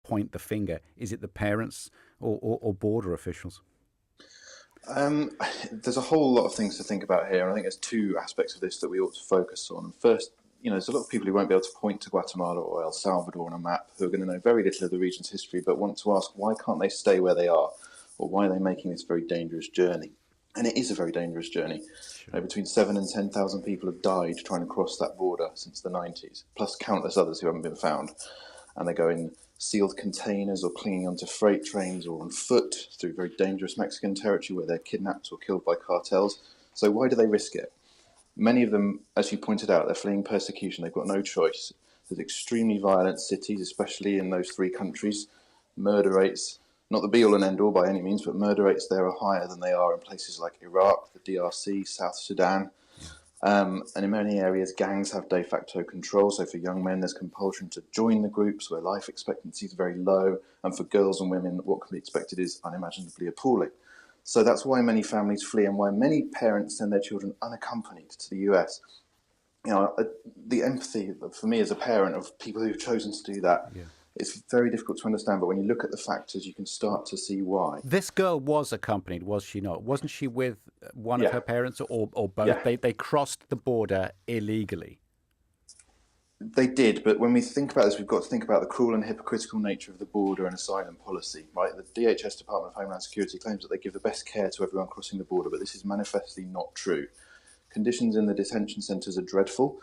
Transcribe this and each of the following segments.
point the finger? Is it the parents or border officials? There's a whole lot of things to think about here, and I think there's two aspects of this that we ought to focus on. First, there's a lot of people who won't be able to point to Guatemala or El Salvador on a map, who are going to know very little of the region's history, but want to ask why can't they stay where they are, or why are they making this very dangerous journey? And it is a very dangerous journey. Sure. Between 7,000 and 10,000 people have died trying to cross that border since the 90s, plus countless others who haven't been found. And they go in sealed containers or clinging onto freight trains or on foot through very dangerous Mexican territory where they're kidnapped or killed by cartels. So why do they risk it? Many of them, as you pointed out, they're fleeing persecution. They've got no choice. There's extremely violent cities, especially in those three countries. Murder rates, not the be-all and end-all by any means, but murder rates there are higher than they are in places like Iraq, the DRC, South Sudan. And in many areas, gangs have de facto control. So for young men, there's compulsion to join the groups where life expectancy is very low. And for girls and women, what can be expected is unimaginably appalling. So that's why many families flee and why many parents send their children unaccompanied to the US. The empathy for me as a parent of people who've chosen to do that, it's very difficult to understand. But when you look at the factors, you can start to see why. This girl was accompanied, was she not? Wasn't she with one of her parents or both? Yeah. They crossed the border illegally. They did, but when we think about this, we've got to think about the cruel and hypocritical nature of the border and asylum policy, right? The DHS, Department of Homeland Security, claims that they give the best care to everyone crossing the border, but this is manifestly not true. Conditions in the detention centres are dreadful.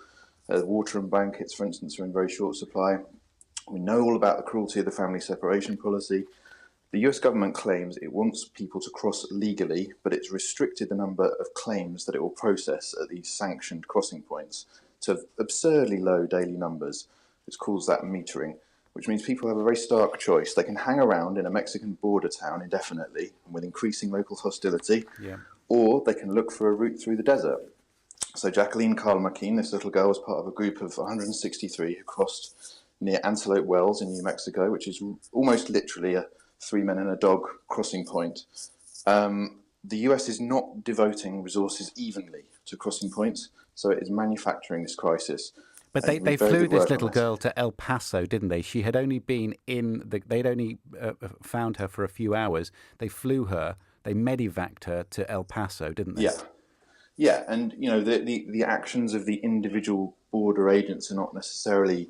Water and blankets, for instance, are in very short supply. We know all about the cruelty of the family separation policy. The US government claims it wants people to cross legally, but it's restricted the number of claims that it will process at these sanctioned crossing points to absurdly low daily numbers. It calls that metering, which means people have a very stark choice. They can hang around in a Mexican border town indefinitely and with increasing local hostility, or they can look for a route through the desert. So Jakelin Caal Maquin, this little girl, was part of a group of 163 who crossed near Antelope Wells in New Mexico, which is almost literally a 3 men and a dog crossing point. The US is not devoting resources evenly to crossing points, so it is manufacturing this crisis. But they flew this little girl to El Paso, didn't they? She had only been they'd only found her for a few hours. They flew her, they medevaced her to El Paso, didn't they? Yeah, and the actions of the individual border agents are not necessarily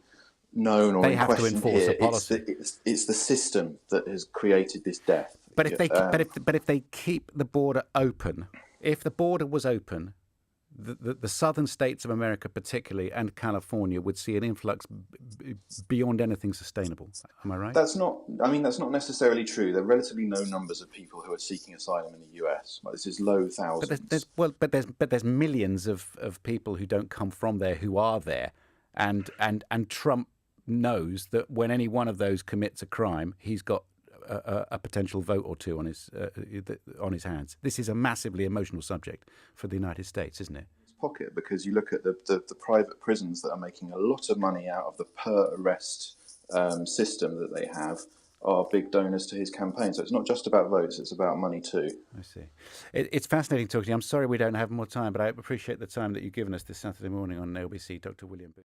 known or they in have question to enforce here. a policy. It's the system that has created this death. But if they keep the border open, if the border was open, the southern states of America particularly and California would see an influx beyond anything sustainable. Am I right? That's not necessarily true. There are relatively low numbers of people who are seeking asylum in the US. This is low thousands. But there's millions of people who don't come from there who are there, and Trump knows that when any one of those commits a crime, he's got a potential vote or two on his hands. This is a massively emotional subject for the United States, isn't it? Pocket, because you look at the private prisons that are making a lot of money out of the per arrest system that they have, are big donors to his campaign. So it's not just about votes, it's about money too. I see. It's fascinating talking to you. I'm sorry we don't have more time, but I appreciate the time that you've given us this Saturday morning on LBC. Dr. William Booth.